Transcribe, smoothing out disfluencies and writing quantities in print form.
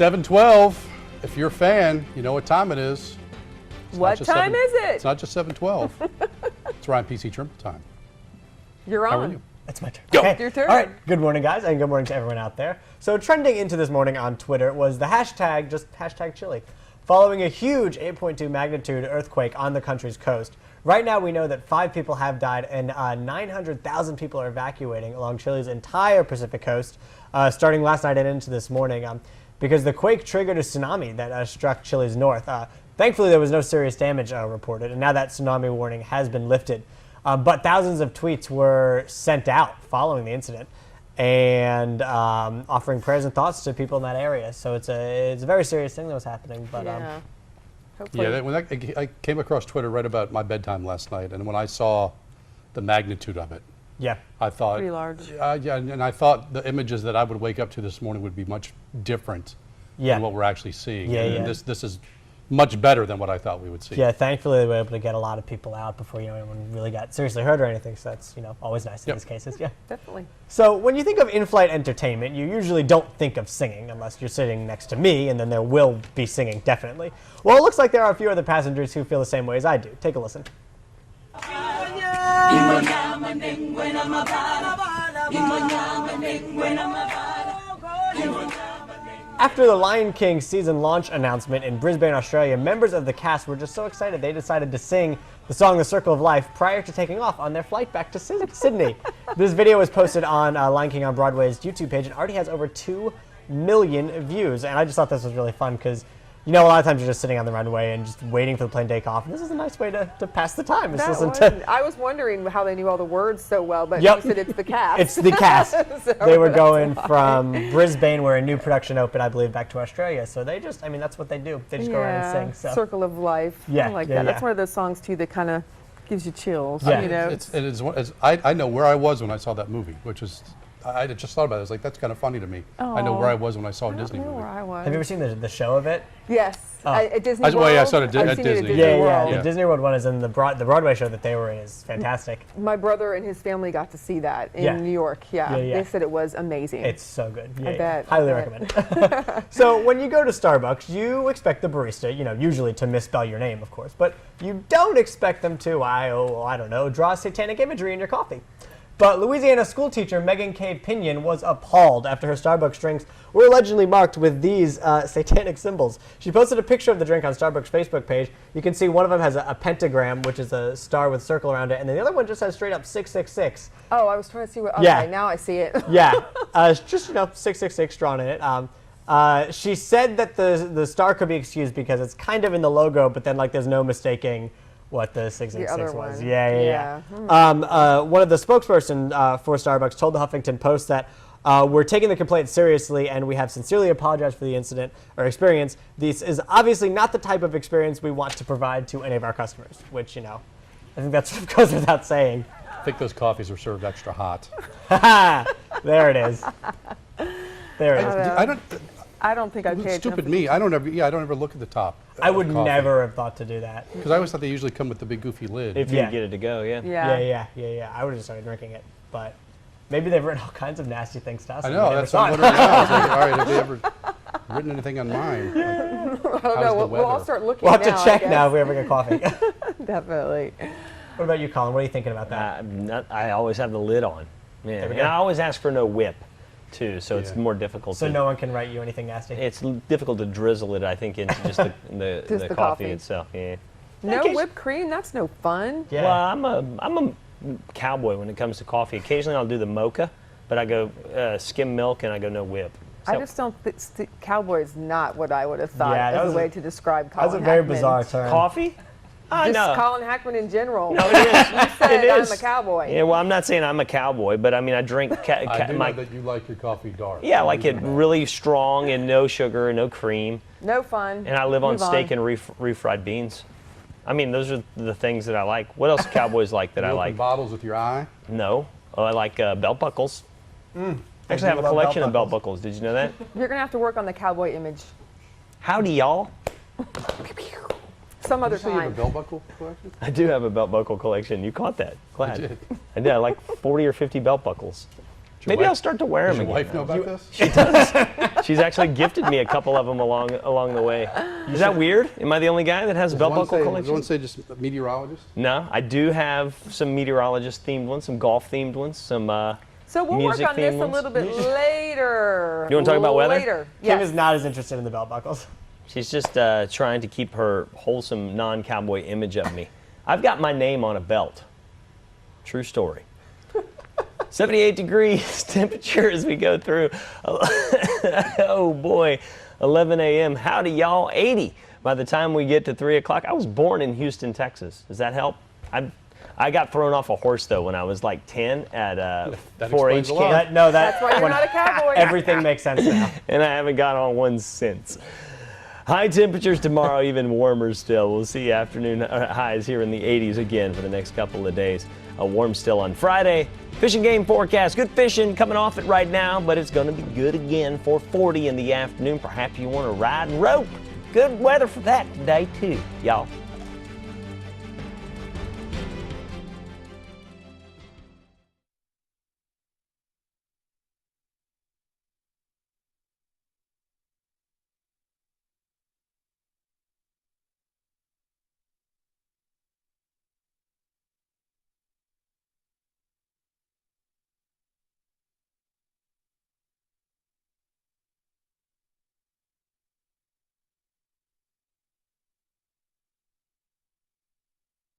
7:12. If you're a fan, you know what time it is. What time is it? It's not just 7:12. It's Ryan PC Trimble time. You're on. How are you? It's my turn. Go. Okay. Your turn. All right. Good morning, guys, and good morning to everyone out there. So trending into this morning on Twitter was the hashtag, just hashtag Chile, following a huge 8.2 magnitude earthquake on the country's coast. Right now, we know that 5 people have died and 900,000 people are evacuating along Chile's entire Pacific coast, starting last night and into this morning, because the quake triggered a tsunami that struck Chile's north. Thankfully, there was no serious damage reported, and now that tsunami warning has been lifted. But thousands of tweets were sent out following the incident and offering prayers and thoughts to people in that area. So it's a very serious thing that was happening. But Hopefully. Yeah, I came across Twitter right about my bedtime last night, and when I saw the magnitude of it, yeah, I thought Pretty large. Yeah, and I thought the images that I would wake up to this morning would be much different yeah. than what we're actually seeing. Yeah, and yeah. This is much better than what I thought we would see. Yeah, thankfully they were able to get a lot of people out before anyone really got seriously hurt or anything. So that's always nice in these cases. Yeah, Definitely. So when you think of in-flight entertainment, you usually don't think of singing unless you're sitting next to me, and then there will be singing definitely. Well, it looks like there are a few other passengers who feel the same way as I do. Take a listen. After the Lion King season launch announcement in Brisbane, Australia, members of the cast were just so excited they decided to sing the song The Circle of Life prior to taking off on their flight back to Sydney. This video was posted on Lion King on Broadway's YouTube page and already has over 2 million views. And I just thought this was really fun because, a lot of times you're just sitting on the runway and just waiting for the plane to take off. And this is a nice way to pass the time. I was wondering how they knew all the words so well, but Yep. you said it's the cast. It's the cast. So they were going from Brisbane, where a new production opened, I believe, back to Australia. So they just, that's what they do. They just go around and sing. So. Circle of Life. Yeah, I like yeah, that. yeah. That's one of those songs, too, that kind of gives you chills. Yeah. I know where I was when I saw that movie, which is, I just thought about it. I was like, that's kind of funny to me. I know where I was when I saw a Disney movie. Where I was. Have you ever seen the show of it? Yes. Oh. At Disney World. I saw it at I've seen Disney. It at Yeah, World. The Disney World one is in the Broadway show that they were in is fantastic. My brother and his family got to see that in Yeah. New York. Yeah. Yeah, yeah. They said it was amazing. It's so good. Yeah, I bet. Highly I bet. recommend. So when you go to Starbucks, you expect the barista, usually to misspell your name, of course, but you don't expect them to, I don't know, draw satanic imagery in your coffee. But Louisiana school teacher Megan K. Pinion was appalled after her Starbucks drinks were allegedly marked with these satanic symbols. She posted a picture of the drink on Starbucks' Facebook page. You can see one of them has a pentagram, which is a star with a circle around it, and then the other one just has straight up 666. Oh, I was trying to see what. Okay, Yeah. now I see it. Yeah, it's just 666 drawn in it. She said that the star could be excused because it's kind of in the logo, but then there's no mistaking what the 666 other was. one. Yeah. Yeah. One of the spokesperson for Starbucks told the Huffington Post that we're taking the complaint seriously and we have sincerely apologized for the incident or experience. This is obviously not the type of experience we want to provide to any of our customers, which, I think that sort of goes without saying. I think those coffees were served extra hot. There it is. There it is. I don't think I paid Stupid me. I don't ever look at the top. I would never have thought to do that. Because I always thought they usually come with the big goofy lid. If you can get it to go, yeah. Yeah. I would have just started drinking it, but maybe they've written all kinds of nasty things to us. I know, that's what I'm wondering now. I was like, all right, have they ever written anything on mine? I don't know. We'll all start looking We'll have now, to check now if we ever get coffee. Definitely. What about you, Colin? What are you thinking about that? I always have the lid on. Yeah. And I always ask for no whip, too, so it's more difficult. So no one can write you anything nasty? It's difficult to drizzle it, I think, into just the coffee itself. Yeah. No whipped cream? That's no fun. Yeah. Well, I'm a cowboy when it comes to coffee. Occasionally I'll do the mocha, but I go skim milk and I go no whip. So, I just don't think cowboy is not what I would have thought as a way to describe Colin That's a very Hackman. bizarre term. Coffee? Just Colin Hackman in general. No, it is. You said I'm a cowboy. Yeah, well, I'm not saying I'm a cowboy, but I mean, I drink. I do know that you like your coffee dark. Yeah, I like it really strong and no sugar and no cream. No fun. And I live on steak and refried beans. I mean, those are the things that I like. What else do cowboys like that I like? Bottles with your eye? No. Oh, I like belt buckles. Actually, I have a collection of belt buckles. Did you know that? You're going to have to work on the cowboy image. Howdy, y'all. Some other Did you say you have time. a belt buckle collection? I do have a belt buckle collection. You caught that. Glad. I did. I did. I like 40 or 50 belt buckles. Maybe I'll start to wear Does them your again. wife know about this? She does. She's actually gifted me a couple of them along the way. Is that weird? Am I the only guy that has a belt buckle collection? Does one say just meteorologist? No, I do have some meteorologist-themed ones, some golf-themed ones, some So we'll work on this music-themed a ones. little bit later. You wanna talk about weather? Later. Kim Yes. is not as interested in the belt buckles. She's just trying to keep her wholesome non-cowboy image of me. I've got my name on a belt. True story. 78 degrees temperature as we go through. Oh boy, 11 a.m. Howdy y'all, 80 by the time we get to 3 o'clock. I was born in Houston, Texas. Does that help? I got thrown off a horse though when I was like 10 at That 4-H explains a lot. camp. That's why you're not a cowboy. Everything makes sense now. And I haven't got on one since. High temperatures tomorrow, even warmer still. We'll see afternoon highs here in the 80s again for the next couple of days. Warm still on Friday. Fishing game forecast. Good fishing coming off it right now, but it's going to be good again for 40 in the afternoon. Perhaps you want to ride and rope. Good weather for that today, too, y'all.